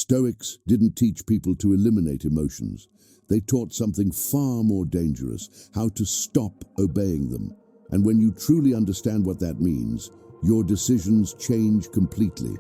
Stoics didn't teach people to eliminate emotions. They taught something far more dangerous: how to stop obeying them. And when you truly understand what that means, your decisions change completely.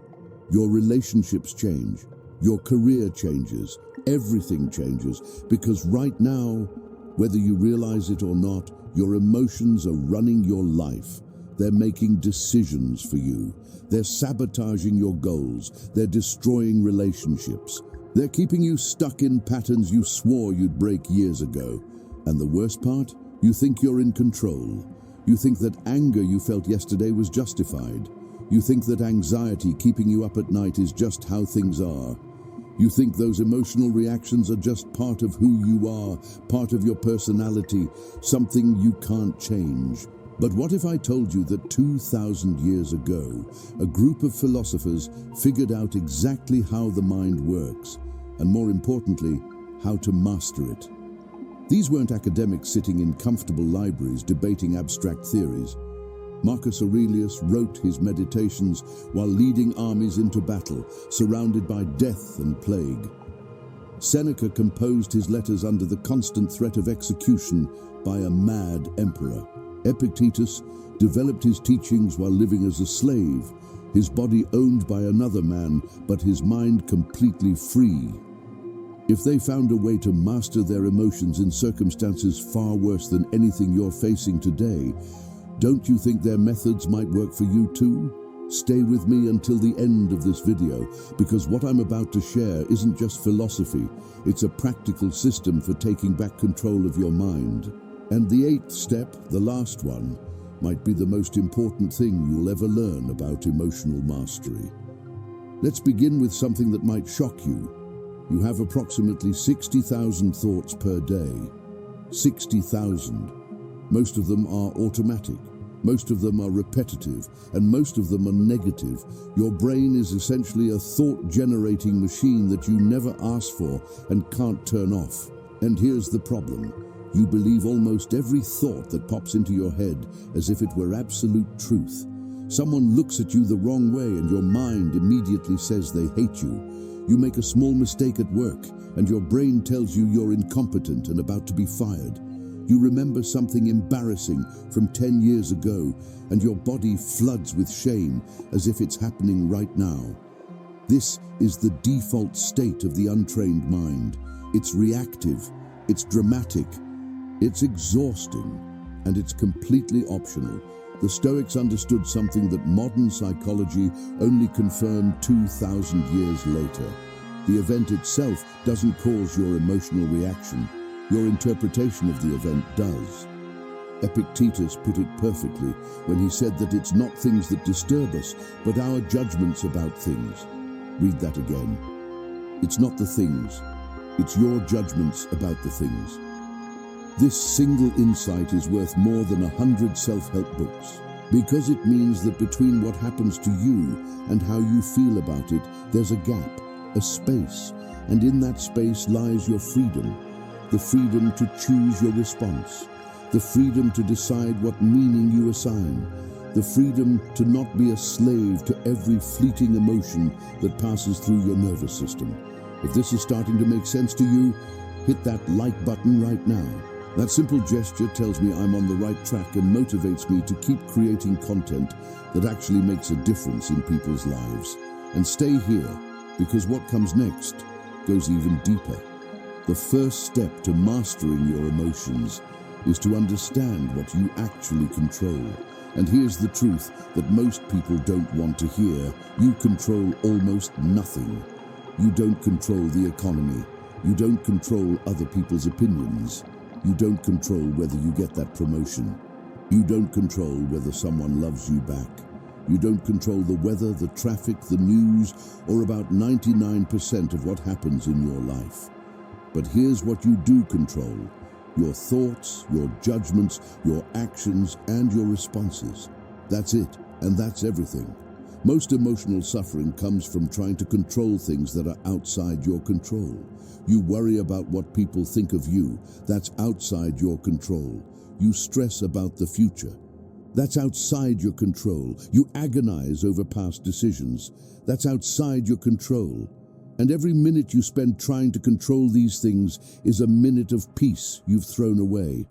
Your relationships change. Your career changes. Everything changes, because right now, whether you realize it or not, your emotions are running your life. They're making decisions for you. They're sabotaging your goals. They're destroying relationships. They're keeping you stuck in patterns you swore you'd break years ago. And the worst part? You think you're in control. You think that anger you felt yesterday was justified. You think that anxiety keeping you up at night is just how things are. You think those emotional reactions are just part of who you are, part of your personality, something you can't change. But what if I told you that 2,000 years ago, a group of philosophers figured out exactly how the mind works, and more importantly, how to master it? These weren't academics sitting in comfortable libraries debating abstract theories. Marcus Aurelius wrote his meditations while leading armies into battle, surrounded by death and plague. Seneca composed his letters under the constant threat of execution by a mad emperor. Epictetus developed his teachings while living as a slave, his body owned by another man, but his mind completely free. If they found a way to master their emotions in circumstances far worse than anything you're facing today, don't you think their methods might work for you too? Stay with me until the end of this video, because what I'm about to share isn't just philosophy, it's a practical system for taking back control of your mind. And the eighth step, the last one, might be the most important thing you'll ever learn about emotional mastery. Let's begin with something that might shock you. You have approximately 60,000 thoughts per day. 60,000. Most of them are automatic. Most of them are repetitive, and most of them are negative. Your brain is essentially a thought-generating machine that you never asked for and can't turn off. And here's the problem. You believe almost every thought that pops into your head as if it were absolute truth. Someone looks at you the wrong way and your mind immediately says they hate you. You make a small mistake at work and your brain tells you you're incompetent and about to be fired. You remember something embarrassing from 10 years ago and your body floods with shame as if it's happening right now. This is the default state of the untrained mind. It's reactive, it's dramatic, it's exhausting, and it's completely optional. The Stoics understood something that modern psychology only confirmed 2,000 years later. The event itself doesn't cause your emotional reaction. Your interpretation of the event does. Epictetus put it perfectly when he said that it's not things that disturb us, but our judgments about things. Read that again. It's not the things, it's your judgments about the things. This single insight is worth more than 100 self-help books, because it means that between what happens to you and how you feel about it, there's a gap, a space, and in that space lies your freedom. The freedom to choose your response, the freedom to decide what meaning you assign, the freedom to not be a slave to every fleeting emotion that passes through your nervous system. If this is starting to make sense to you, hit that like button right now. That simple gesture tells me I'm on the right track and motivates me to keep creating content that actually makes a difference in people's lives. And stay here, because what comes next goes even deeper. The first step to mastering your emotions is to understand what you actually control. And here's the truth that most people don't want to hear. You control almost nothing. You don't control the economy. You don't control other people's opinions. You don't control whether you get that promotion. You don't control whether someone loves you back. You don't control the weather, the traffic, the news, or about 99% of what happens in your life. But here's what you do control: your thoughts, your judgments, your actions, and your responses. That's it, and that's everything. Most emotional suffering comes from trying to control things that are outside your control. You worry about what people think of you. That's outside your control. You stress about the future. That's outside your control. You agonize over past decisions. That's outside your control. And every minute you spend trying to control these things is a minute of peace you've thrown away.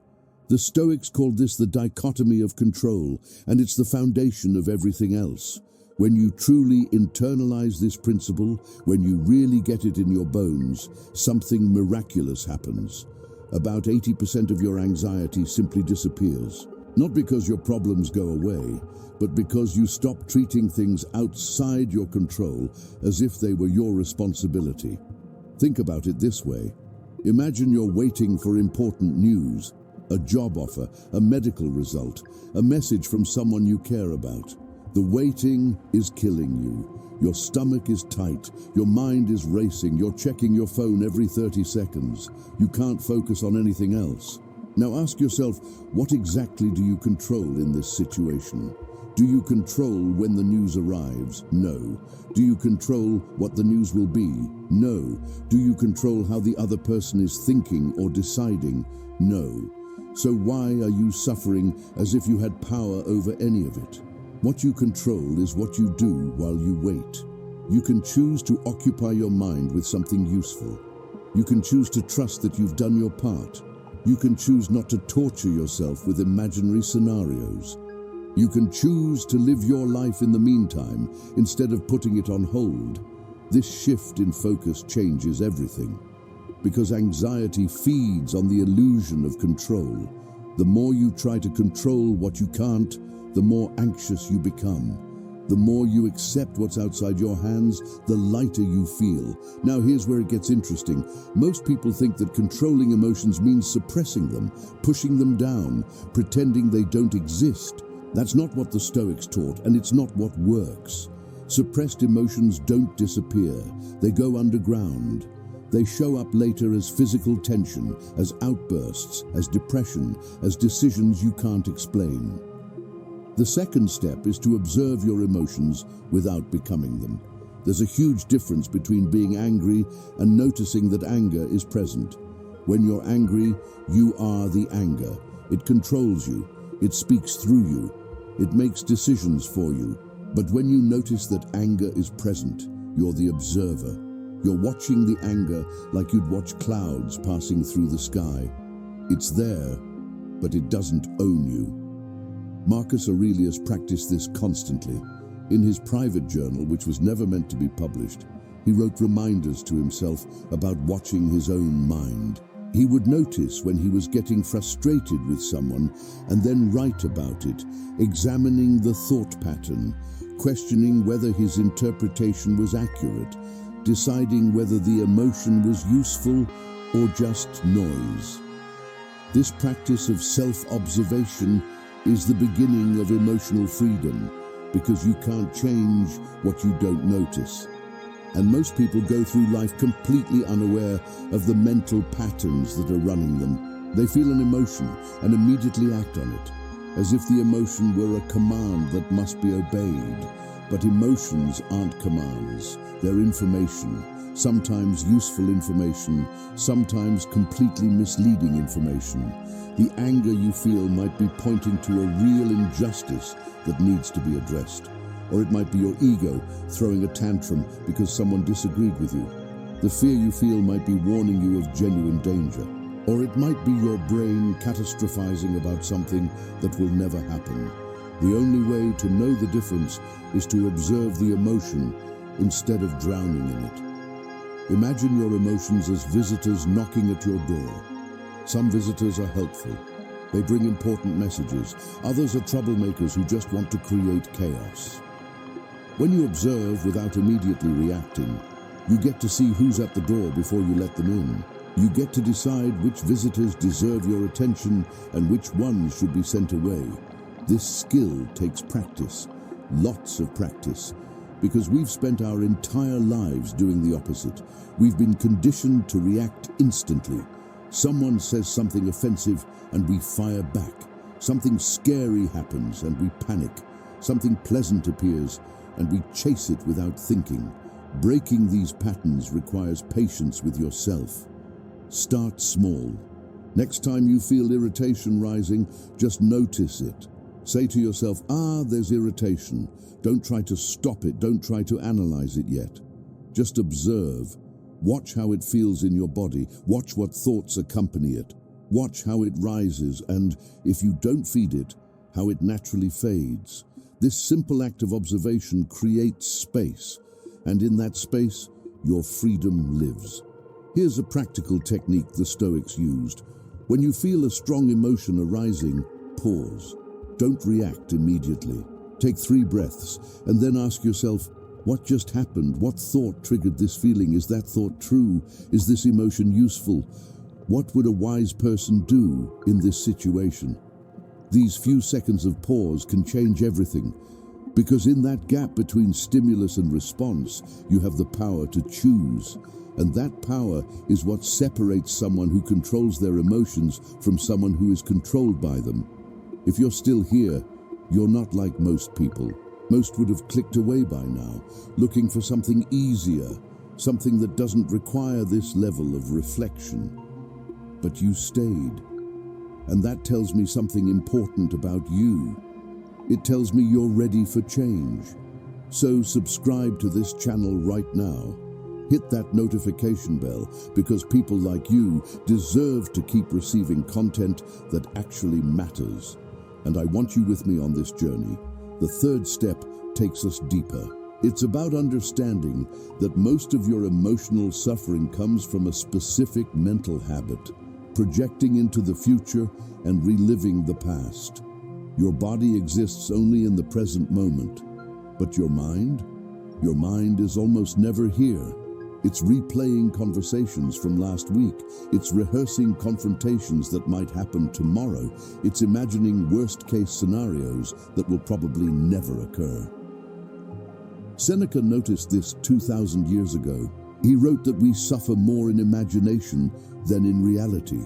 The Stoics called this the dichotomy of control, and it's the foundation of everything else. When you truly internalize this principle, when you really get it in your bones, something miraculous happens. About 80% of your anxiety simply disappears. Not because your problems go away, but because you stop treating things outside your control as if they were your responsibility. Think about it this way. Imagine you're waiting for important news, a job offer, a medical result, a message from someone you care about. The waiting is killing you. Your stomach is tight, your mind is racing, you're checking your phone every 30 seconds. You can't focus on anything else. Now ask yourself, what exactly do you control in this situation? Do you control when the news arrives? No. Do you control what the news will be? No. Do you control how the other person is thinking or deciding? No. So why are you suffering as if you had power over any of it? What you control is what you do while you wait. You can choose to occupy your mind with something useful. You can choose to trust that you've done your part. You can choose not to torture yourself with imaginary scenarios. You can choose to live your life in the meantime instead of putting it on hold. This shift in focus changes everything. Because anxiety feeds on the illusion of control. The more you try to control what you can't, the more anxious you become. The more you accept what's outside your hands, the lighter you feel. Now here's where it gets interesting. Most people think that controlling emotions means suppressing them, pushing them down, pretending they don't exist. That's not what the Stoics taught, and it's not what works. Suppressed emotions don't disappear. They go underground. They show up later as physical tension, as outbursts, as depression, as decisions you can't explain. The second step is to observe your emotions without becoming them. There's a huge difference between being angry and noticing that anger is present. When you're angry, you are the anger. It controls you. It speaks through you. It makes decisions for you. But when you notice that anger is present, you're the observer. You're watching the anger like you'd watch clouds passing through the sky. It's there, but it doesn't own you. Marcus Aurelius practiced this constantly. In his private journal, which was never meant to be published, he wrote reminders to himself about watching his own mind. He would notice when he was getting frustrated with someone and then write about it, examining the thought pattern, questioning whether his interpretation was accurate, deciding whether the emotion was useful or just noise. This practice of self-observation is the beginning of emotional freedom, because you can't change what you don't notice. And most people go through life completely unaware of the mental patterns that are running them. They feel an emotion and immediately act on it, as if the emotion were a command that must be obeyed. But emotions aren't commands, they're information. Sometimes useful information, sometimes completely misleading information. The anger you feel might be pointing to a real injustice that needs to be addressed. Or it might be your ego throwing a tantrum because someone disagreed with you. The fear you feel might be warning you of genuine danger. Or it might be your brain catastrophizing about something that will never happen. The only way to know the difference is to observe the emotion instead of drowning in it. Imagine your emotions as visitors knocking at your door. Some visitors are helpful. They bring important messages. Others are troublemakers who just want to create chaos. When you observe without immediately reacting, you get to see who's at the door before you let them in. You get to decide which visitors deserve your attention and which ones should be sent away. This skill takes practice, lots of practice, because we've spent our entire lives doing the opposite. We've been conditioned to react instantly. Someone says something offensive and we fire back. Something scary happens and we panic. Something pleasant appears and we chase it without thinking. Breaking these patterns requires patience with yourself. Start small. Next time you feel irritation rising, just notice it. Say to yourself, there's irritation. Don't try to stop it. Don't try to analyze it yet. Just observe. Watch how it feels in your body. Watch what thoughts accompany it. Watch how it rises and, if you don't feed it, how it naturally fades. This simple act of observation creates space, and in that space, your freedom lives. Here's a practical technique the Stoics used. When you feel a strong emotion arising, pause. Don't react immediately. Take 3 breaths, and then ask yourself, what just happened? What thought triggered this feeling? Is that thought true? Is this emotion useful? What would a wise person do in this situation? These few seconds of pause can change everything, because in that gap between stimulus and response, you have the power to choose. And that power is what separates someone who controls their emotions from someone who is controlled by them. If you're still here, you're not like most people. Most would have clicked away by now, looking for something easier, something that doesn't require this level of reflection. But you stayed. And that tells me something important about you. It tells me you're ready for change. So subscribe to this channel right now. Hit that notification bell, because people like you deserve to keep receiving content that actually matters. And I want you with me on this journey. The 3rd step takes us deeper. It's about understanding that most of your emotional suffering comes from a specific mental habit, projecting into the future and reliving the past. Your body exists only in the present moment, but your mind is almost never here. It's replaying conversations from last week. It's rehearsing confrontations that might happen tomorrow. It's imagining worst-case scenarios that will probably never occur. Seneca noticed this 2,000 years ago. He wrote that we suffer more in imagination than in reality.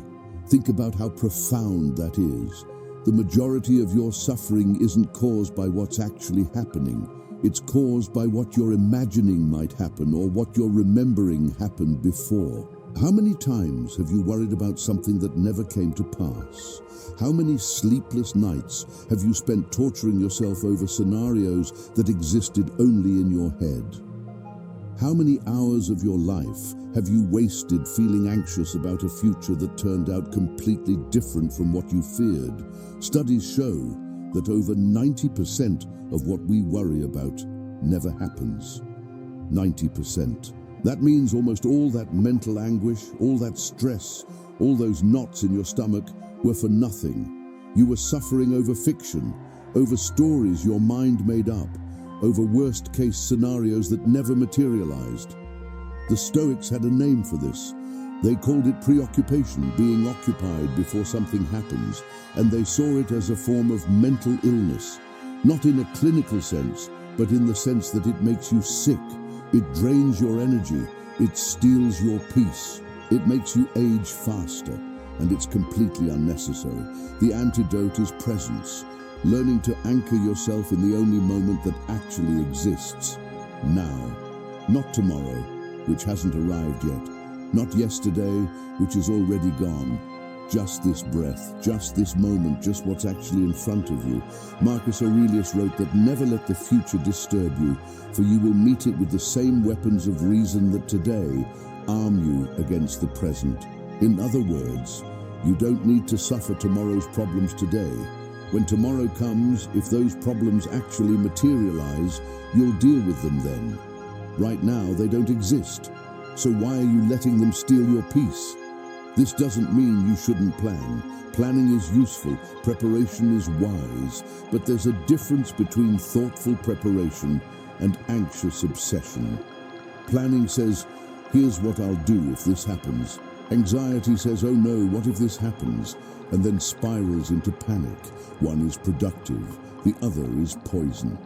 Think about how profound that is. The majority of your suffering isn't caused by what's actually happening. It's caused by what you're imagining might happen or what you're remembering happened before. How many times have you worried about something that never came to pass? How many sleepless nights have you spent torturing yourself over scenarios that existed only in your head? How many hours of your life have you wasted feeling anxious about a future that turned out completely different from what you feared? Studies show that over 90% of what we worry about never happens. 90%. That means almost all that mental anguish, all that stress, all those knots in your stomach were for nothing. You were suffering over fiction, over stories your mind made up, over worst-case scenarios that never materialized. The Stoics had a name for this. They called it preoccupation, being occupied before something happens, and they saw it as a form of mental illness, not in a clinical sense, but in the sense that it makes you sick. It drains your energy. It steals your peace. It makes you age faster, and it's completely unnecessary. The antidote is presence, learning to anchor yourself in the only moment that actually exists. Now, not tomorrow, which hasn't arrived yet. Not yesterday, which is already gone. Just this breath, just this moment, just what's actually in front of you. Marcus Aurelius wrote that never let the future disturb you, for you will meet it with the same weapons of reason that today arm you against the present. In other words, you don't need to suffer tomorrow's problems today. When tomorrow comes, if those problems actually materialize, you'll deal with them then. Right now, they don't exist. So why are you letting them steal your peace? This doesn't mean you shouldn't plan. Planning is useful, preparation is wise, but there's a difference between thoughtful preparation and anxious obsession. Planning says, here's what I'll do if this happens. Anxiety says, oh no, what if this happens? And then spirals into panic. One is productive, the other is poison.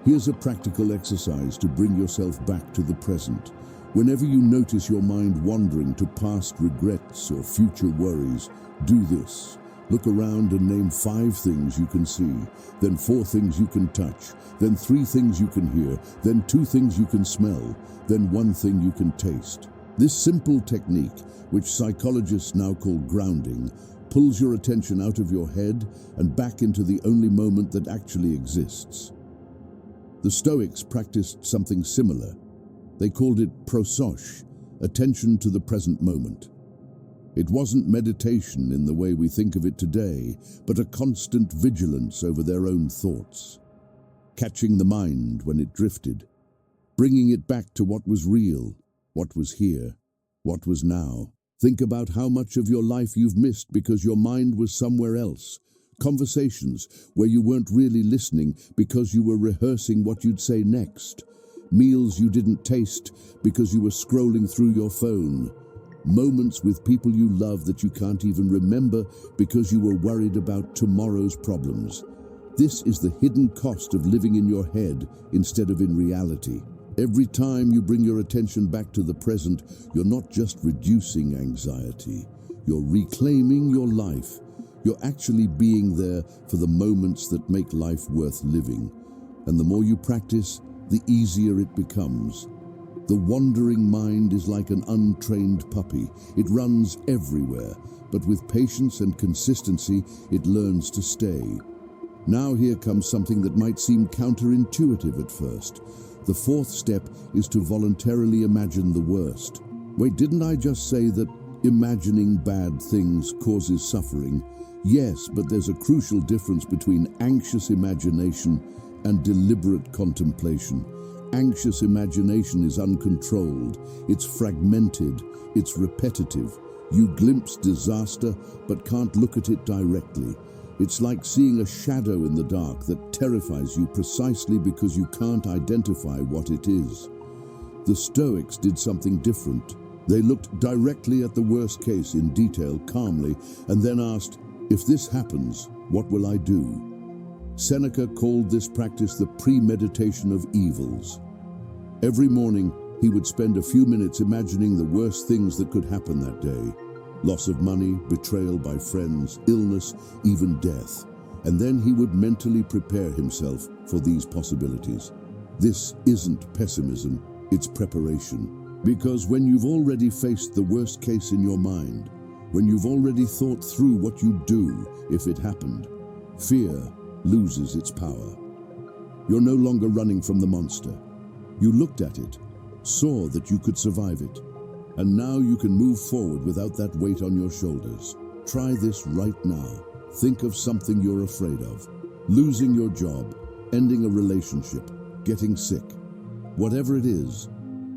Here's a practical exercise to bring yourself back to the present. Whenever you notice your mind wandering to past regrets or future worries, do this. Look around and name 5 things you can see, then 4 things you can touch, then 3 things you can hear, then 2 things you can smell, then 1 thing you can taste. This simple technique, which psychologists now call grounding, pulls your attention out of your head and back into the only moment that actually exists. The Stoics practiced something similar. They called it prososh, attention to the present moment. It wasn't meditation in the way we think of it today, but a constant vigilance over their own thoughts, catching the mind when it drifted, bringing it back to what was real, what was here, what was now. Think about how much of your life you've missed because your mind was somewhere else. Conversations where you weren't really listening because you were rehearsing what you'd say next. Meals you didn't taste because you were scrolling through your phone. Moments with people you love that you can't even remember because you were worried about tomorrow's problems. This is the hidden cost of living in your head instead of in reality. Every time you bring your attention back to the present, you're not just reducing anxiety, you're reclaiming your life. You're actually being there for the moments that make life worth living. And the more you practice, the easier it becomes. The wandering mind is like an untrained puppy. It runs everywhere, but with patience and consistency, it learns to stay. Now here comes something that might seem counterintuitive at first. The fourth step is to voluntarily imagine the worst. Wait, didn't I just say that imagining bad things causes suffering? Yes, but there's a crucial difference between anxious imagination and deliberate contemplation. Anxious imagination is uncontrolled, it's fragmented, it's repetitive. You glimpse disaster but can't look at it directly. It's like seeing a shadow in the dark that terrifies you precisely because you can't identify what it is. The Stoics did something different. They looked directly at the worst case in detail, calmly, and then asked, "If this happens, what will I do?" Seneca called this practice the premeditation of evils. Every morning, he would spend a few minutes imagining the worst things that could happen that day. Loss of money, betrayal by friends, illness, even death. And then he would mentally prepare himself for these possibilities. This isn't pessimism, it's preparation. Because when you've already faced the worst case in your mind, when you've already thought through what you'd do if it happened, fear loses its power. You're no longer running from the monster. You looked at it, saw that you could survive it, and now you can move forward without that weight on your shoulders. Try this right now. Think of something you're afraid of. Losing your job, ending a relationship, getting sick. Whatever it is,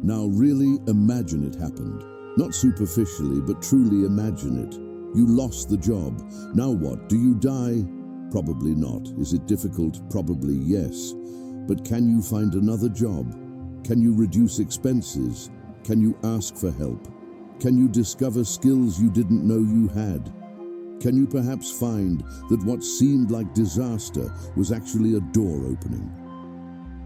now really imagine it happened. Not superficially, but truly imagine it. You lost the job. Now what? Do you die? Probably not. Is it difficult? Probably yes. But can you find another job? Can you reduce expenses? Can you ask for help? Can you discover skills you didn't know you had? Can you perhaps find that what seemed like disaster was actually a door opening?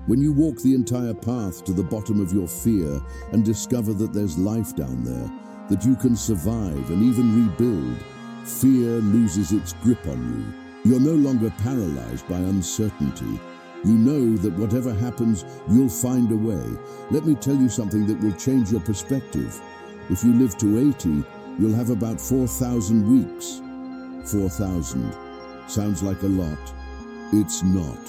When you walk the entire path to the bottom of your fear and discover that there's life down there, that you can survive and even rebuild, fear loses its grip on you. You're no longer paralyzed by uncertainty. You know that whatever happens, you'll find a way. Let me tell you something that will change your perspective. If you live to 80, you'll have about 4,000 weeks. 4,000. Sounds like a lot. It's not.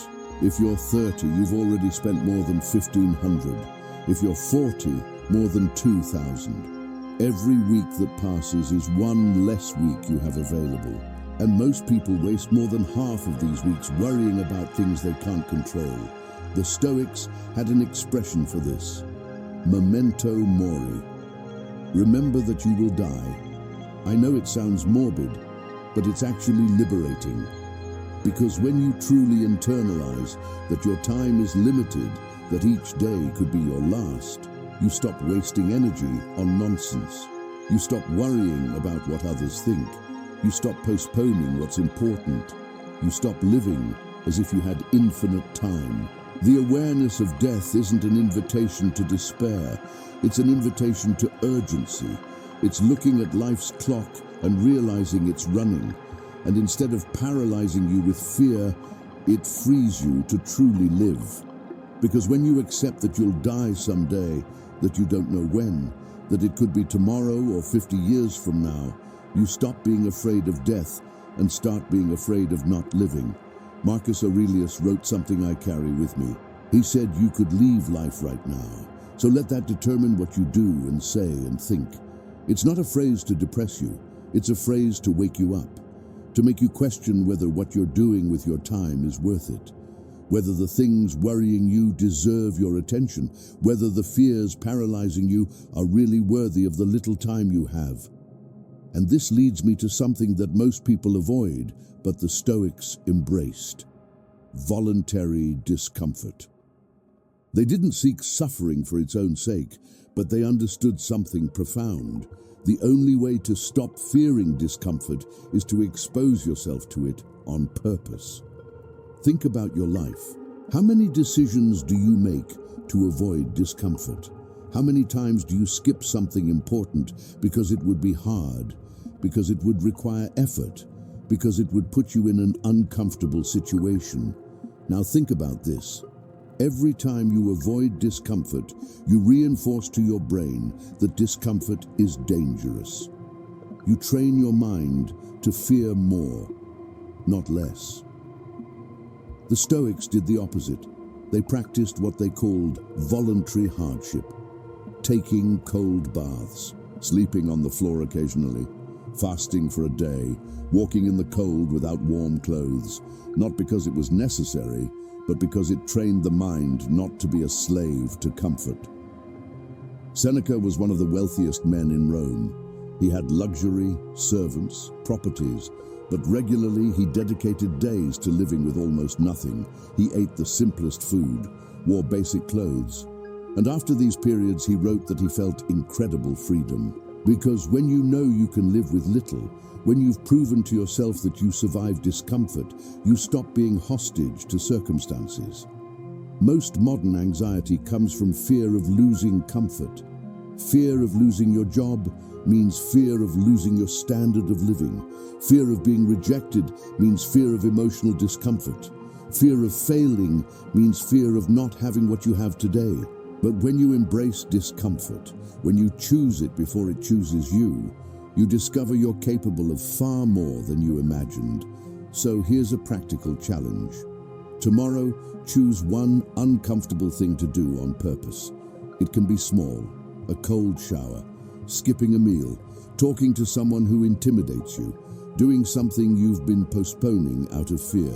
If you're 30, you've already spent more than 1,500. If you're 40, more than 2,000. Every week that passes is one less week you have available. And most people waste more than half of these weeks worrying about things they can't control. The Stoics had an expression for this: memento mori. Remember that you will die. I know it sounds morbid, but it's actually liberating. Because when you truly internalize that your time is limited, that each day could be your last, you stop wasting energy on nonsense. You stop worrying about what others think. You stop postponing what's important. You stop living as if you had infinite time. The awareness of death isn't an invitation to despair. It's an invitation to urgency. It's looking at life's clock and realizing it's running. And instead of paralyzing you with fear, it frees you to truly live. Because when you accept that you'll die someday, that you don't know when, that it could be tomorrow or 50 years from now, you stop being afraid of death and start being afraid of not living. Marcus Aurelius wrote something I carry with me. He said you could leave life right now, So let that determine what you do and say and think. It's not a phrase to depress you. It's a phrase to wake you up, to make you question whether what you're doing with your time is worth it, whether the things worrying you deserve your attention, whether the fears paralyzing you are really worthy of the little time you have. And this leads me to something that most people avoid, but the Stoics embraced: voluntary discomfort. They didn't seek suffering for its own sake, but they understood something profound. The only way to stop fearing discomfort is to expose yourself to it on purpose. Think about your life. How many decisions do you make to avoid discomfort? How many times do you skip something important because it would be hard, because it would require effort, because it would put you in an uncomfortable situation? Now think about this. Every time you avoid discomfort, you reinforce to your brain that discomfort is dangerous. You train your mind to fear more, not less. The Stoics did the opposite. They practiced what they called voluntary hardship, taking cold baths, sleeping on the floor occasionally, fasting for a day, walking in the cold without warm clothes, not because it was necessary, but because it trained the mind not to be a slave to comfort. Seneca was one of the wealthiest men in Rome. He had luxury, servants, properties, but regularly he dedicated days to living with almost nothing. He ate the simplest food, wore basic clothes, and after these periods he wrote that he felt incredible freedom. Because when you know you can live with little, when you've proven to yourself that you survive discomfort, you stop being hostage to circumstances. Most modern anxiety comes from fear of losing comfort. Fear of losing your job means fear of losing your standard of living. Fear of being rejected means fear of emotional discomfort. Fear of failing means fear of not having what you have today. But when you embrace discomfort, when you choose it before it chooses you, you discover you're capable of far more than you imagined. So here's a practical challenge. Tomorrow, choose one uncomfortable thing to do on purpose. It can be small: a cold shower, skipping a meal, talking to someone who intimidates you, doing something you've been postponing out of fear.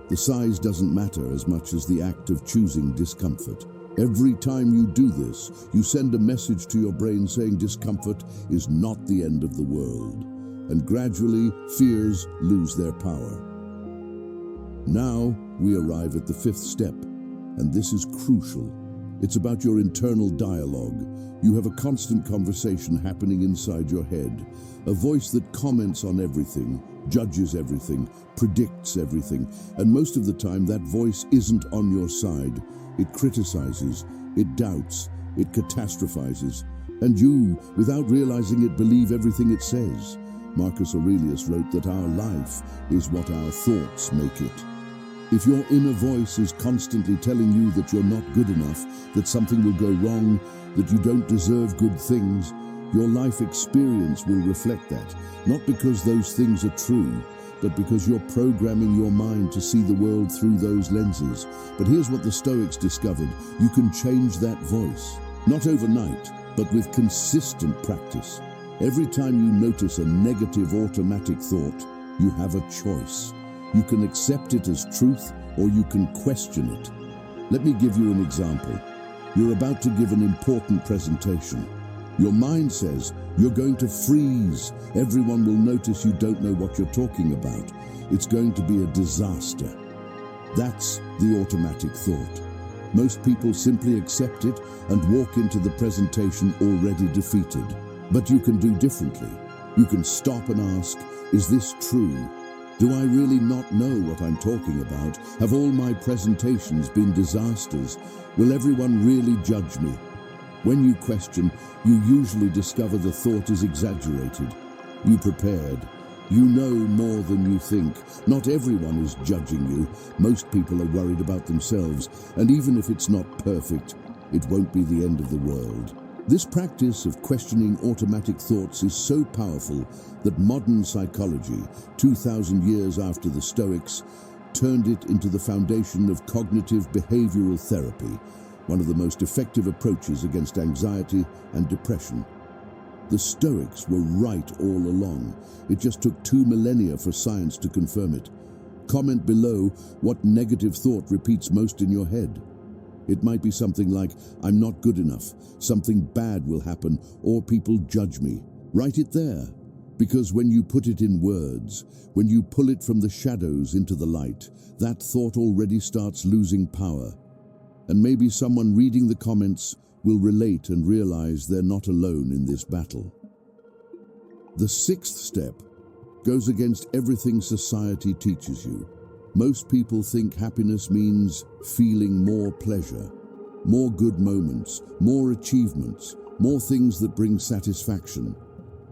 The size doesn't matter as much as the act of choosing discomfort. Every time you do this, you send a message to your brain saying discomfort is not the end of the world, and gradually fears lose their power. Now we arrive at the fifth step, and this is crucial. It's about your internal dialogue. You have a constant conversation happening inside your head, a voice that comments on everything, judges everything, predicts everything, and most of the time that voice isn't on your side. It criticizes, it doubts, it catastrophizes, and you, without realizing it, believe everything it says. Marcus Aurelius wrote that our life is what our thoughts make it. If your inner voice is constantly telling you that you're not good enough, that something will go wrong, that you don't deserve good things, your life experience will reflect that, not because those things are true, but because you're programming your mind to see the world through those lenses. But here's what the Stoics discovered: you can change that voice, not overnight, but with consistent practice. Every time you notice a negative automatic thought, you have a choice. You can accept it as truth, or you can question it. Let me give you an example. You're about to give an important presentation. Your mind says, you're going to freeze. Everyone will notice you don't know what you're talking about. It's going to be a disaster. That's the automatic thought. Most people simply accept it and walk into the presentation already defeated. But you can do differently. You can stop and ask, is this true? Do I really not know what I'm talking about? Have all my presentations been disasters? Will everyone really judge me? When you question, you usually discover the thought is exaggerated. You prepared. You know more than you think. Not everyone is judging you. Most people are worried about themselves, and even if it's not perfect, it won't be the end of the world. This practice of questioning automatic thoughts is so powerful that modern psychology, 2,000 years after the Stoics, turned it into the foundation of cognitive behavioral therapy. one of the most effective approaches against anxiety and depression. The Stoics were right all along. It just took 2 millennia for science to confirm it. Comment below what negative thought repeats most in your head. It might be something like, "I'm not good enough," "something bad will happen," or "people judge me." Write it there, because when you put it in words, when you pull it from the shadows into the light, that thought already starts losing power. And maybe someone reading the comments will relate and realize they're not alone in this battle. The 6th step goes against everything society teaches you. Most people think happiness means feeling more pleasure, more good moments, more achievements, more things that bring satisfaction.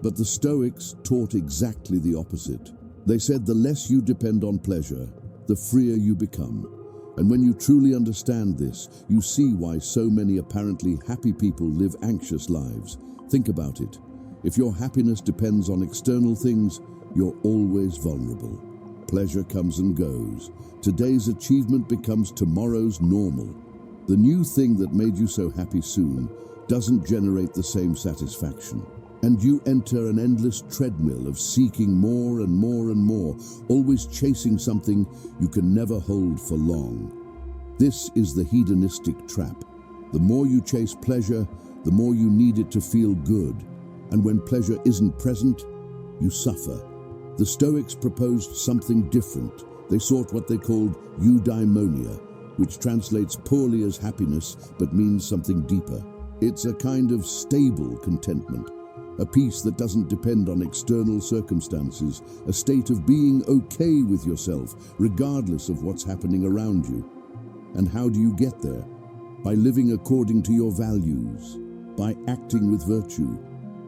But the Stoics taught exactly the opposite. They said the less you depend on pleasure, the freer you become. And when you truly understand this, you see why so many apparently happy people live anxious lives. Think about it. If your happiness depends on external things, you're always vulnerable. Pleasure comes and goes. Today's achievement becomes tomorrow's normal. The new thing that made you so happy soon doesn't generate the same satisfaction. And you enter an endless treadmill of seeking more and more and more, always chasing something you can never hold for long. This is the hedonistic trap. The more you chase pleasure, the more you need it to feel good. And when pleasure isn't present, you suffer. The Stoics proposed something different. They sought what they called eudaimonia, which translates poorly as happiness but means something deeper. It's a kind of stable contentment. A peace that doesn't depend on external circumstances, a state of being okay with yourself, regardless of what's happening around you. And how do you get there? By living according to your values, by acting with virtue,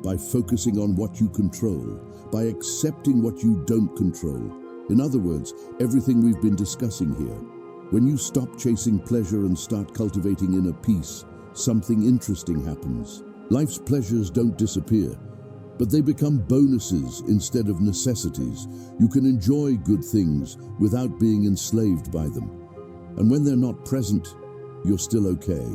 by focusing on what you control, by accepting what you don't control. In other words, everything we've been discussing here. When you stop chasing pleasure and start cultivating inner peace, something interesting happens. Life's pleasures don't disappear, but they become bonuses instead of necessities. You can enjoy good things without being enslaved by them. And when they're not present, you're still okay,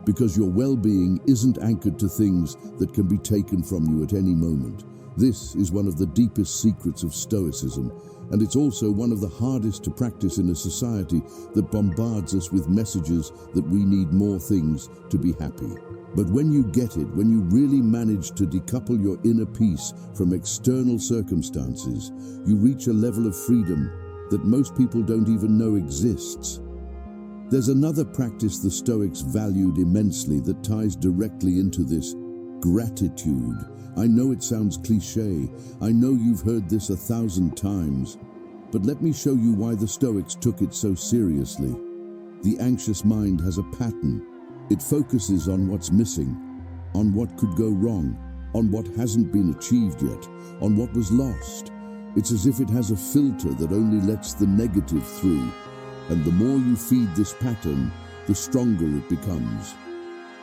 because your well-being isn't anchored to things that can be taken from you at any moment. This is one of the deepest secrets of Stoicism, and it's also one of the hardest to practice in a society that bombards us with messages that we need more things to be happy. But when you get it, when you really manage to decouple your inner peace from external circumstances, you reach a level of freedom that most people don't even know exists. There's another practice the Stoics valued immensely that ties directly into this: gratitude. I know it sounds cliché. I know you've heard this 1,000 times. But let me show you why the Stoics took it so seriously. The anxious mind has a pattern. It focuses on what's missing, on what could go wrong, on what hasn't been achieved yet, on what was lost. It's as if it has a filter that only lets the negative through. And the more you feed this pattern, the stronger it becomes.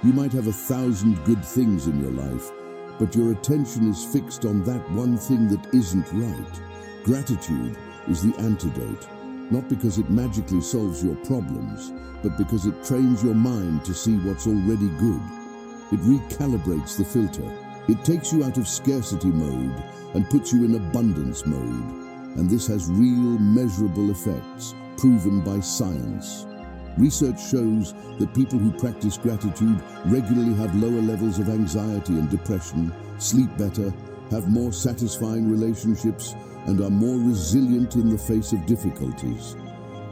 You might have 1,000 good things in your life, but your attention is fixed on that one thing that isn't right. Gratitude is the antidote, not because it magically solves your problems, but because it trains your mind to see what's already good. It recalibrates the filter. It takes you out of scarcity mode and puts you in abundance mode. And this has real, measurable effects, proven by science. Research shows that people who practice gratitude regularly have lower levels of anxiety and depression, sleep better, have more satisfying relationships, and are more resilient in the face of difficulties.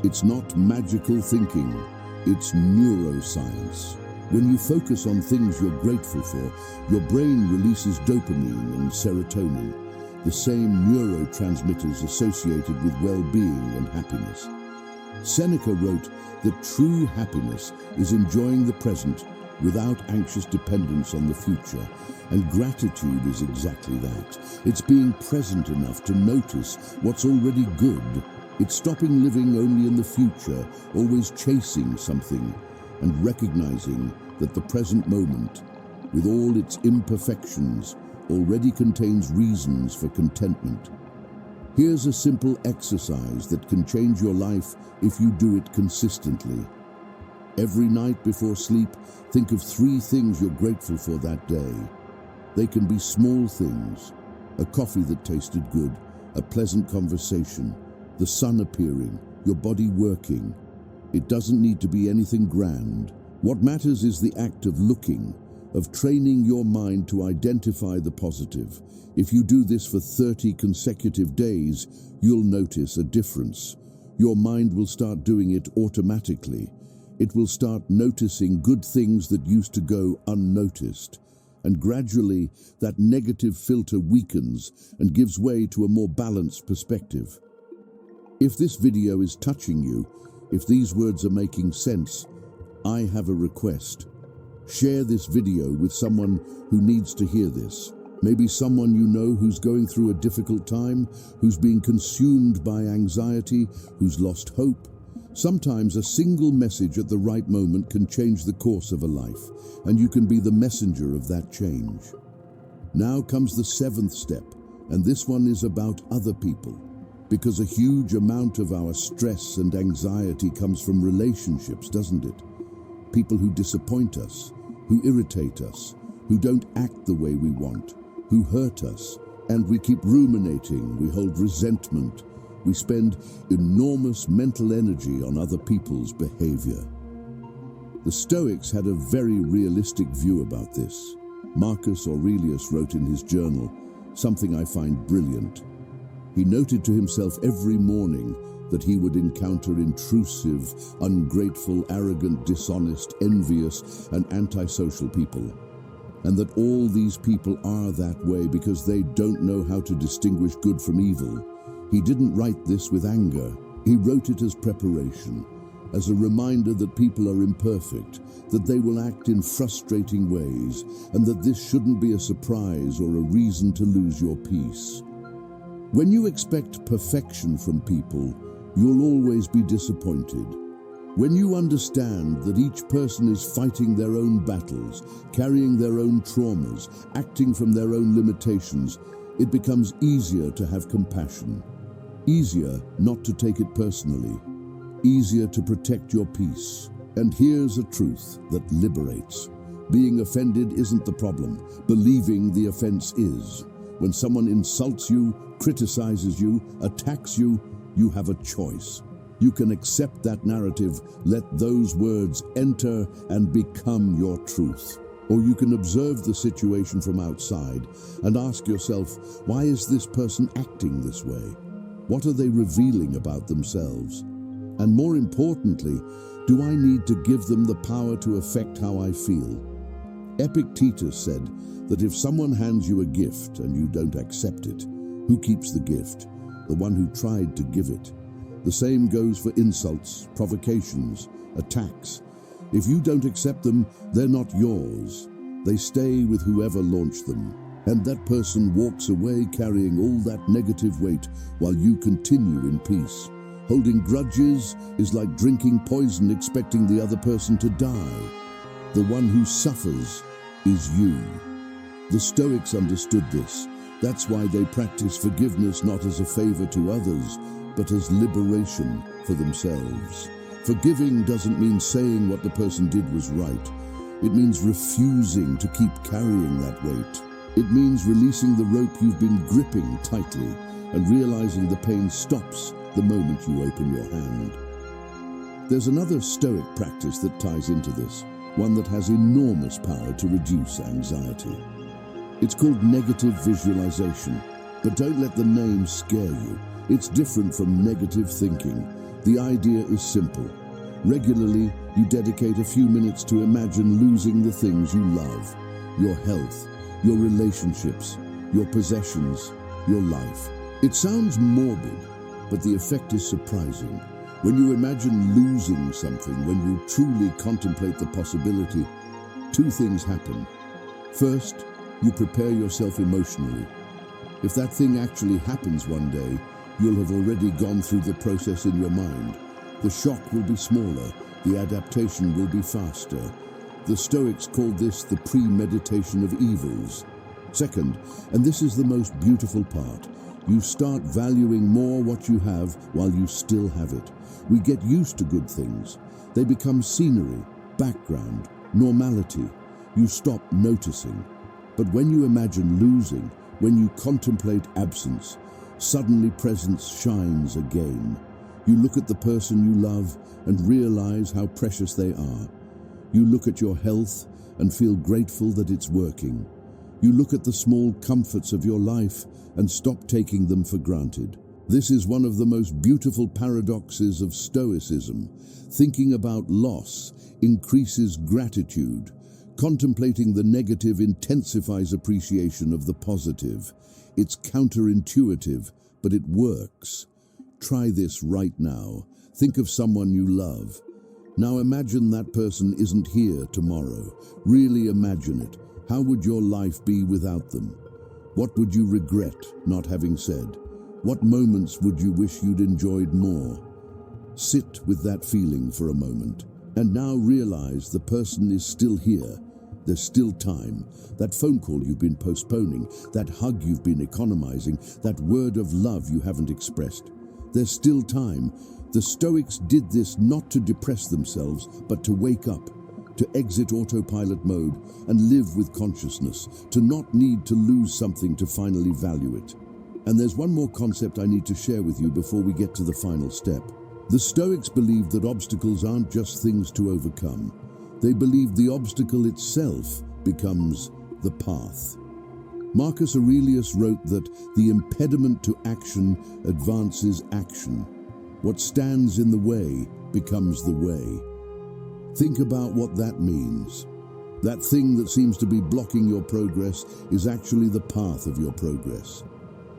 It's not magical thinking, it's neuroscience. When you focus on things you're grateful for, your brain releases dopamine and serotonin, the same neurotransmitters associated with well-being and happiness. Seneca wrote that true happiness is enjoying the present without anxious dependence on the future, and gratitude is exactly that. It's being present enough to notice what's already good. It's stopping living only in the future, always chasing something, and recognizing that the present moment, with all its imperfections, already contains reasons for contentment. Here's a simple exercise that can change your life if you do it consistently. Every night before sleep, think of 3 things you're grateful for that day. They can be small things: a coffee that tasted good, a pleasant conversation, the sun appearing, your body working. It doesn't need to be anything grand. What matters is the act of looking, of training your mind to identify the positive. If you do this for 30 consecutive days, you'll notice a difference. Your mind will start doing it automatically. It will start noticing good things that used to go unnoticed. And gradually, that negative filter weakens and gives way to a more balanced perspective. If this video is touching you, if these words are making sense, I have a request. Share this video with someone who needs to hear this. Maybe someone you know who's going through a difficult time, who's being consumed by anxiety, who's lost hope. Sometimes a single message at the right moment can change the course of a life, and you can be the messenger of that change. Now comes the 7th step, and this one is about other people, because a huge amount of our stress and anxiety comes from relationships, doesn't it? People who disappoint us, who irritate us, who don't act the way we want, who hurt us, and we keep ruminating, we hold resentment, we spend enormous mental energy on other people's behavior. The Stoics had a very realistic view about this. Marcus Aurelius wrote in his journal something I find brilliant. He noted to himself every morning that he would encounter intrusive, ungrateful, arrogant, dishonest, envious, and antisocial people, and that all these people are that way because they don't know how to distinguish good from evil. He didn't write this with anger. He wrote it as preparation, as a reminder that people are imperfect, that they will act in frustrating ways, and that this shouldn't be a surprise or a reason to lose your peace. When you expect perfection from people, you'll always be disappointed. When you understand that each person is fighting their own battles, carrying their own traumas, acting from their own limitations, it becomes easier to have compassion. Easier not to take it personally. Easier to protect your peace. And here's a truth that liberates. Being offended isn't the problem. Believing the offense is. When someone insults you, criticizes you, attacks you, you have a choice. You can accept that narrative, let those words enter and become your truth. Or you can observe the situation from outside and ask yourself, why is this person acting this way? What are they revealing about themselves? And more importantly, do I need to give them the power to affect how I feel? Epictetus said that if someone hands you a gift and you don't accept it, who keeps the gift? The one who tried to give it. The same goes for insults, provocations, attacks. If you don't accept them, they're not yours. They stay with whoever launched them. And that person walks away carrying all that negative weight while you continue in peace. Holding grudges is like drinking poison expecting the other person to die. The one who suffers is you. The Stoics understood this. That's why they practice forgiveness not as a favor to others, but as liberation for themselves. Forgiving doesn't mean saying what the person did was right. It means refusing to keep carrying that weight. It means releasing the rope you've been gripping tightly and realizing the pain stops the moment you open your hand. There's another Stoic practice that ties into this, one that has enormous power to reduce anxiety. It's called negative visualization, but don't let the name scare you. It's different from negative thinking. The idea is simple. Regularly, you dedicate a few minutes to imagine losing the things you love, your health, your relationships, your possessions, your life. It sounds morbid, but the effect is surprising. When you imagine losing something, when you truly contemplate the possibility, 2 things happen. First, you prepare yourself emotionally. If that thing actually happens one day, you'll have already gone through the process in your mind. The shock will be smaller, the adaptation will be faster. The Stoics called this the premeditation of evils. Second, and this is the most beautiful part, you start valuing more what you have while you still have it. We get used to good things. They become scenery, background, normality. You stop noticing. But when you imagine losing, when you contemplate absence, suddenly presence shines again. You look at the person you love and realize how precious they are. You look at your health and feel grateful that it's working. You look at the small comforts of your life and stop taking them for granted. This is one of the most beautiful paradoxes of Stoicism. Thinking about loss increases gratitude. Contemplating the negative intensifies appreciation of the positive. It's counterintuitive, but it works. Try this right now. Think of someone you love. Now imagine that person isn't here tomorrow. Really imagine it. How would your life be without them? What would you regret not having said? What moments would you wish you'd enjoyed more? Sit with that feeling for a moment. And now realize the person is still here. There's still time. That phone call you've been postponing, that hug you've been economizing, that word of love you haven't expressed. There's still time. The Stoics did this not to depress themselves, but to wake up, to exit autopilot mode and live with consciousness, to not need to lose something to finally value it. And there's one more concept I need to share with you before we get to the final step. The Stoics believed that obstacles aren't just things to overcome. They believed the obstacle itself becomes the path. Marcus Aurelius wrote that the impediment to action advances action. What stands in the way becomes the way. Think about what that means. That thing that seems to be blocking your progress is actually the path of your progress.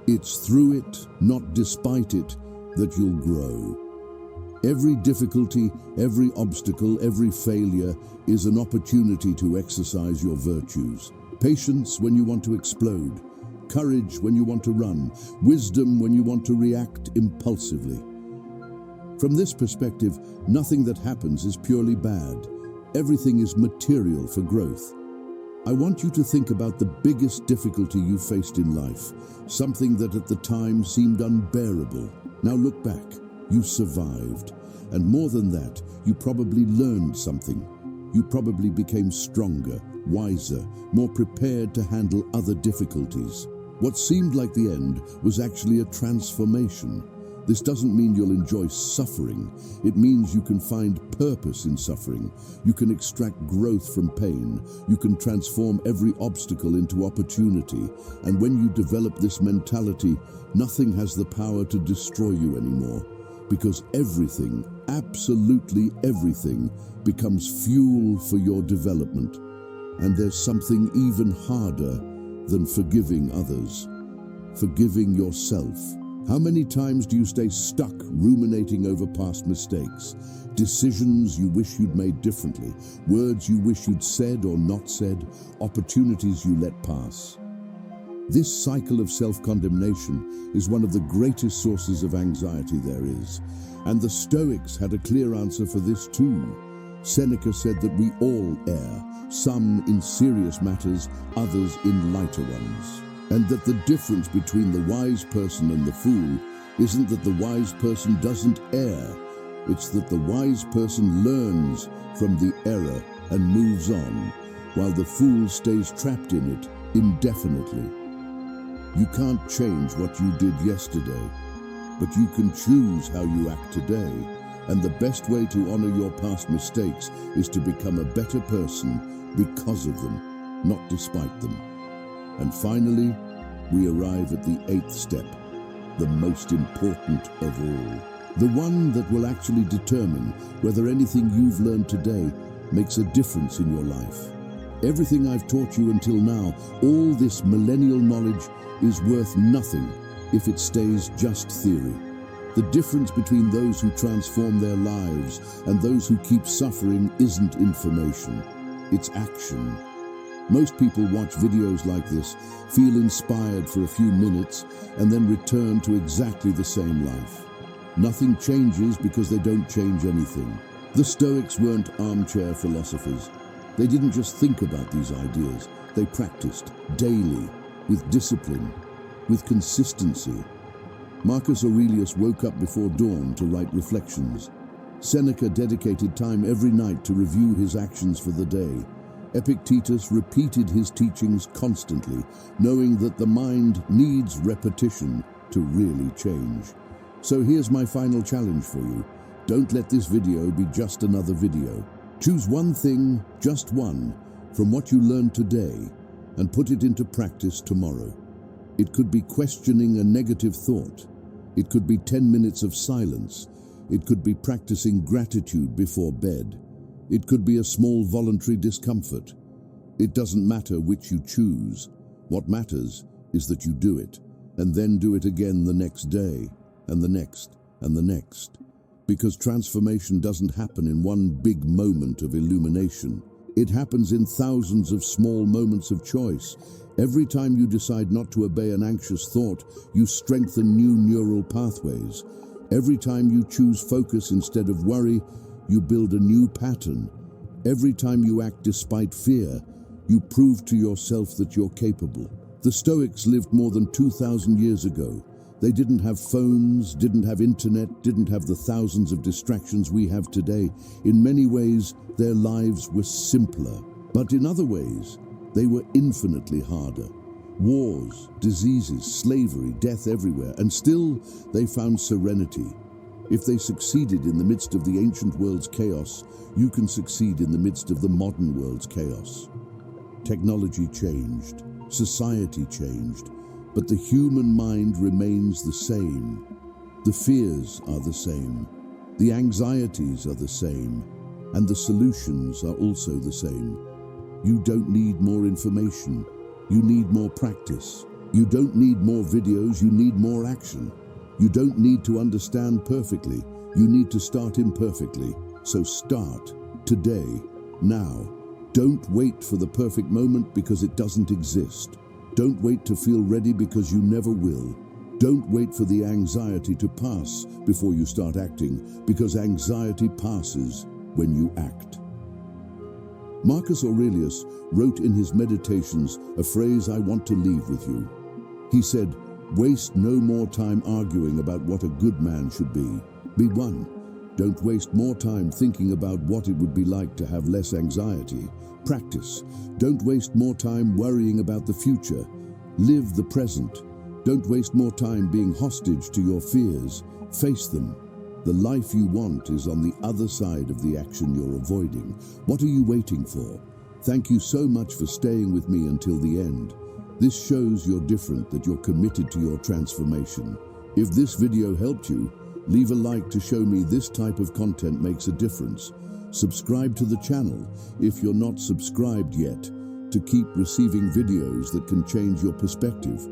It's through it, not despite it, that you'll grow. Every difficulty, every obstacle, every failure is an opportunity to exercise your virtues. Patience when you want to explode, courage when you want to run, wisdom when you want to react impulsively. From this perspective, nothing that happens is purely bad. Everything is material for growth. I want you to think about the biggest difficulty you faced in life, something that at the time seemed unbearable. Now look back. You survived. And more than that, you probably learned something. You probably became stronger, wiser, more prepared to handle other difficulties. What seemed like the end was actually a transformation. This doesn't mean you'll enjoy suffering. It means you can find purpose in suffering. You can extract growth from pain. You can transform every obstacle into opportunity. And when you develop this mentality, nothing has the power to destroy you anymore. Because everything, absolutely everything, becomes fuel for your development. And there's something even harder than forgiving others. Forgiving yourself. How many times do you stay stuck ruminating over past mistakes? Decisions you wish you'd made differently, words you wish you'd said or not said, opportunities you let pass. This cycle of self-condemnation is one of the greatest sources of anxiety there is. And the Stoics had a clear answer for this too. Seneca said that we all err, some in serious matters, others in lighter ones. And that the difference between the wise person and the fool isn't that the wise person doesn't err. It's that the wise person learns from the error and moves on, while the fool stays trapped in it indefinitely. You can't change what you did yesterday, but you can choose how you act today. And the best way to honor your past mistakes is to become a better person because of them, not despite them. And finally, we arrive at the 8th step, the most important of all. The one that will actually determine whether anything you've learned today makes a difference in your life. Everything I've taught you until now, all this millennial knowledge, is worth nothing if it stays just theory. The difference between those who transform their lives and those who keep suffering isn't information, it's action. Most people watch videos like this, feel inspired for a few minutes, and then return to exactly the same life. Nothing changes because they don't change anything. The Stoics weren't armchair philosophers. They didn't just think about these ideas, they practiced daily. with discipline, with consistency. Marcus Aurelius woke up before dawn to write reflections. Seneca dedicated time every night to review his actions for the day. Epictetus repeated his teachings constantly, knowing that the mind needs repetition to really change. So here's my final challenge for you. Don't let this video be just another video. Choose one thing, just one, from what you learned today and put it into practice tomorrow. It could be questioning a negative thought. It could be 10 minutes of silence. It could be practicing gratitude before bed. It could be a small voluntary discomfort. It doesn't matter which you choose. What matters is that you do it, and then do it again the next day, and the next, and the next. Because transformation doesn't happen in one big moment of illumination. It happens in thousands of small moments of choice. Every time you decide not to obey an anxious thought, you strengthen new neural pathways. Every time you choose focus instead of worry, you build a new pattern. Every time you act despite fear, you prove to yourself that you're capable. The Stoics lived more than 2,000 years ago. They didn't have phones, didn't have internet, didn't have the thousands of distractions we have today. In many ways, their lives were simpler. But in other ways, they were infinitely harder. Wars, diseases, slavery, death everywhere, and still they found serenity. If they succeeded in the midst of the ancient world's chaos, you can succeed in the midst of the modern world's chaos. Technology changed, society changed, but the human mind remains the same. The fears are the same, the anxieties are the same, and the solutions are also the same. You don't need more information. You need more practice. You don't need more videos, you need more action. You don't need to understand perfectly. You need to start imperfectly. So start today, now. Don't wait for the perfect moment because it doesn't exist. Don't wait to feel ready because you never will. Don't wait for the anxiety to pass before you start acting, because anxiety passes when you act. Marcus Aurelius wrote in his Meditations a phrase I want to leave with you. He said, "Waste no more time arguing about what a good man should be. Be one. Don't waste more time thinking about what it would be like to have less anxiety. Practice. Don't waste more time worrying about the future. Live the present. Don't waste more time being hostage to your fears. Face them. The life you want is on the other side of the action you're avoiding. What are you waiting for?" Thank you so much for staying with me until the end. This shows you're different, that you're committed to your transformation. If this video helped you, leave a like to show me this type of content makes a difference. Subscribe to the channel if you're not subscribed yet to keep receiving videos that can change your perspective.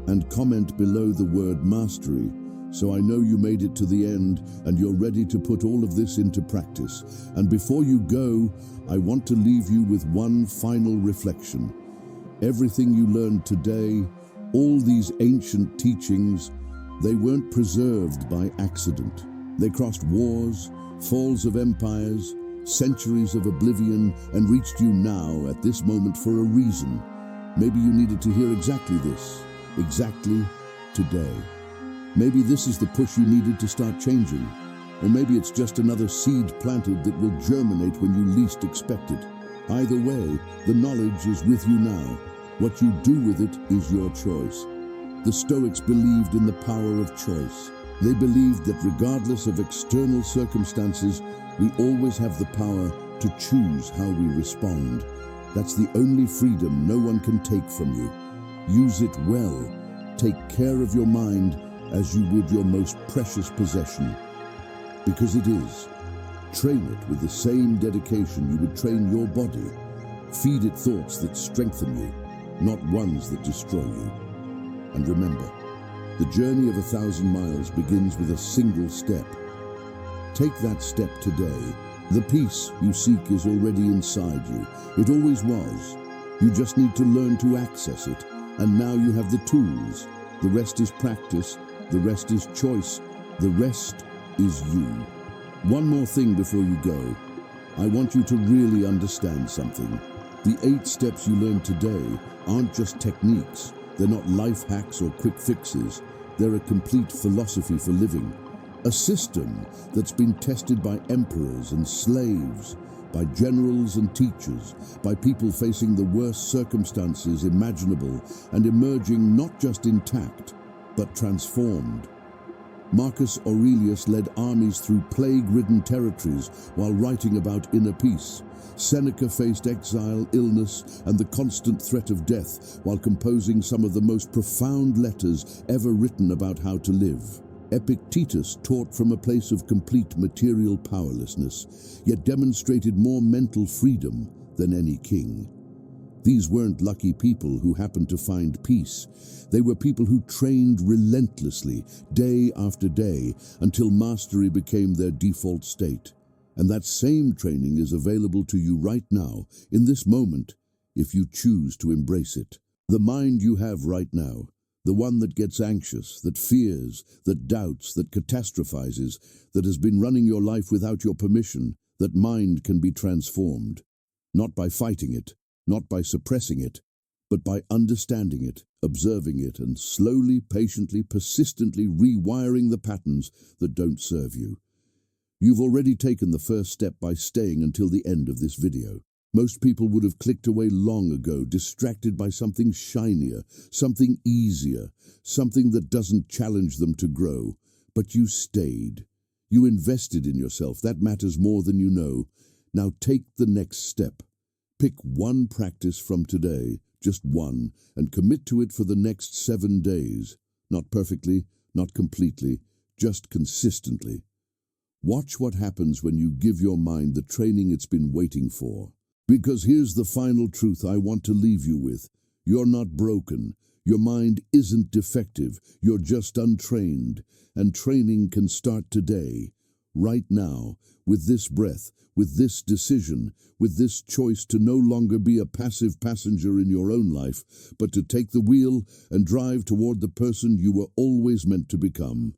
And comment below the word mastery so I know you made it to the end and you're ready to put all of this into practice. And before you go, I want to leave you with one final reflection. Everything you learned today, all these ancient teachings, they weren't preserved by accident. They crossed wars, falls of empires, centuries of oblivion, and reached you now at this moment for a reason. Maybe you needed to hear exactly this, exactly today. Maybe this is the push you needed to start changing. Or maybe it's just another seed planted that will germinate when you least expect it. Either way, the knowledge is with you now. What you do with it is your choice. The Stoics believed in the power of choice. They believed that regardless of external circumstances, we always have the power to choose how we respond. That's the only freedom no one can take from you. Use it well. Take care of your mind as you would your most precious possession. Because it is. Train it with the same dedication you would train your body. Feed it thoughts that strengthen you, not ones that destroy you. And remember, the journey of 1,000 miles begins with a single step. Take that step today. The peace you seek is already inside you. It always was. You just need to learn to access it. And now you have the tools. The rest is practice. The rest is choice. The rest is you. One more thing before you go. I want you to really understand something. The 8 steps you learned today aren't just techniques. They're not life hacks or quick fixes. They're a complete philosophy for living. A system that's been tested by emperors and slaves, by generals and teachers, by people facing the worst circumstances imaginable and emerging not just intact, but transformed. Marcus Aurelius led armies through plague-ridden territories while writing about inner peace. Seneca faced exile, illness, and the constant threat of death while composing some of the most profound letters ever written about how to live. Epictetus taught from a place of complete material powerlessness, yet demonstrated more mental freedom than any king. These weren't lucky people who happened to find peace. They were people who trained relentlessly, day after day, until mastery became their default state. And that same training is available to you right now, in this moment, if you choose to embrace it. The mind you have right now, the one that gets anxious, that fears, that doubts, that catastrophizes, that has been running your life without your permission, that mind can be transformed. Not by fighting it, not by suppressing it, but by understanding it, observing it, and slowly, patiently, persistently rewiring the patterns that don't serve you. You've already taken the first step by staying until the end of this video. Most people would have clicked away long ago, distracted by something shinier, something easier, something that doesn't challenge them to grow. But you stayed. You invested in yourself. That matters more than you know. Now take the next step. Pick one practice from today, just one, and commit to it for the next 7 days. Not perfectly, not completely, just consistently. Watch what happens when you give your mind the training it's been waiting for. Because here's the final truth I want to leave you with. You're not broken. Your mind isn't defective. You're just untrained. And training can start today, right now, with this breath, with this decision, with this choice to no longer be a passive passenger in your own life, but to take the wheel and drive toward the person you were always meant to become.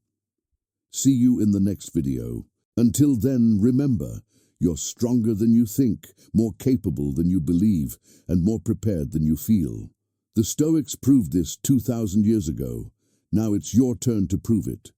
See you in the next video. Until then, remember, you're stronger than you think, more capable than you believe, and more prepared than you feel. The Stoics proved this 2,000 years ago. Now it's your turn to prove it.